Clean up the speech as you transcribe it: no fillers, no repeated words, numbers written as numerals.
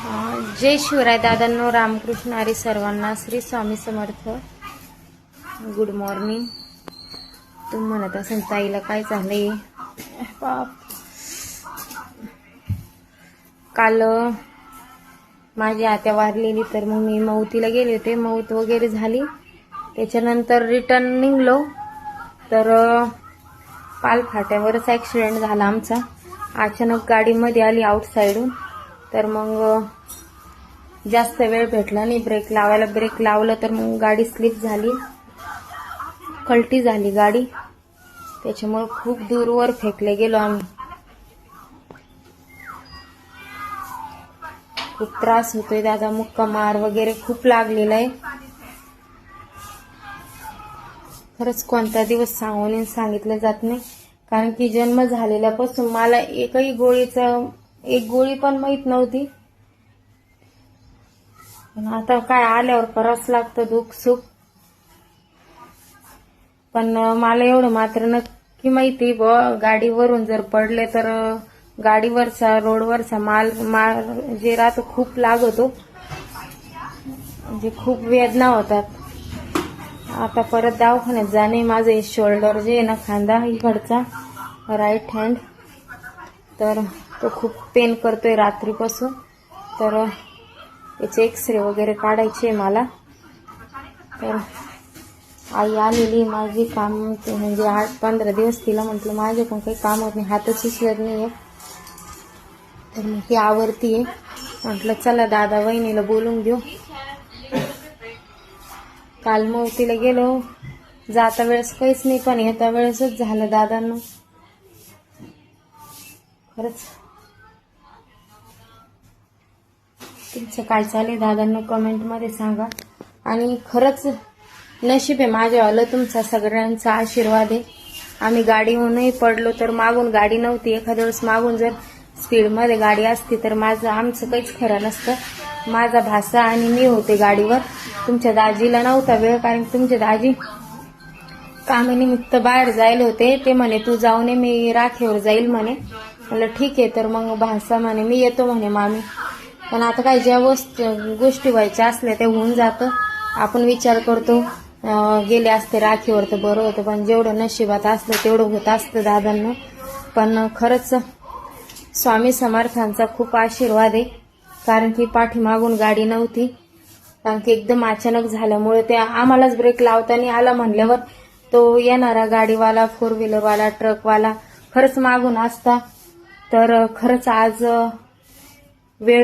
जय शिवराय दादांनो, रामकृष्ण हरी सर्वांना, Shri Swami Samarth. Good morning. तुम्ही म्हणत असेल ताईला काय झालंय. काल माझी आत्या वारलेली, तर मग मी मौतीला गेले होते. मौत वगैरे झाली, त्याच्यानंतर रिटर्न निघलो तर पालफाट्यावरच ॲक्सिडेंट झाला आमचा. अचानक गाडीमध्ये आली आउटसाईडून, तर मग जास्त वेळ भेटला नाही ब्रेक लावायला. ब्रेक लावलं तर मग गाडी स्लिप झाली, कल्टी झाली गाडी. त्याच्यामुळे खूप दूरवर फेकले गेलो आम्ही. खूप त्रास होतोय दादा, मुक्का मार वगैरे खूप लागलेला आहे. खरंच कोणता दिवस सांगून सांगितलं जात नाही, कारण की जन्म झालेल्यापासून मला एक गोळी पण माहित नव्हती. पण आता काय आल्यावर करावंच लागतं दुःख सुख. पण मला एवढं मात्र नक्की माहिती, गाडीवरून जर पडले तर गाडीवरचा रोडवरचा माल जे राहतो खूप लागतो, म्हणजे खूप वेदना होतात. आता परत दवाखान्यात जाणे. माझं शोल्डर जे आहे ना, खांदा इकडचा राईट हँड, तर तो खूप पेन करतोय रात्रीपासून. तर त्याचे एक्सरे वगैरे काढायचे मला. तर आई आलेली माझी काम, म्हणजे 8-15 दिवस तिला म्हटलं माझे पण काही काम होत नाही, हातच सुचत नाहीये. तर मग ती आवरतीये. म्हटलं चला दादा वहिनीला बोलून घेऊ. काल मौतीला गेलो, जाता वेळेस काहीच नाही, पण येता वेळेसच झालं दादांना. खरंच तुमचं काय चालेल दादांना कमेंटमध्ये सांगा. आणि खरंच नशीब आहे माझ्यावालं, तुमचा सगळ्यांचा आशीर्वाद आहे. आम्ही गाडीहूनही पडलो तर मागून गाडी नव्हती. एखाद्या वेळेस मागून जर स्पीडमध्ये गाडी असती तर आमचं काहीच खरं नसतं. माझा भासा आणि मी होते गाडीवर. तुमच्या दाजीला नव्हता वेळ, कारण तुमचे दाजी कामानिमित्त बाहेर जायला होते. ते म्हणे तू जाऊ नये, मी राखेवर जाईल म्हणे. म्हणलं ठीक आहे. तर मग भासा म्हणे मी येतो म्हणे मामी. पण आता काय, ज्या गोष्टी व्हायच्या असल्या त्या होऊन जातं. आपण विचार करतो गेले असते राखीवर तर बरं होतं, पण जेवढं नशिबात असलं तेवढं होत असतं दादांना. पण खरंच स्वामी समर्थांचा खूप आशीर्वाद आहे, कारण की पाठीमागून गाडी नव्हती. कारण की एकदम अचानक झाल्यामुळे ते आम्हालाच ब्रेक लावता नाही आला. म्हणल्यावर तो येणारा गाडीवाला, 4 व्हीलरवाला, ट्रकवाला खरंच मागून असता तर खरंच आज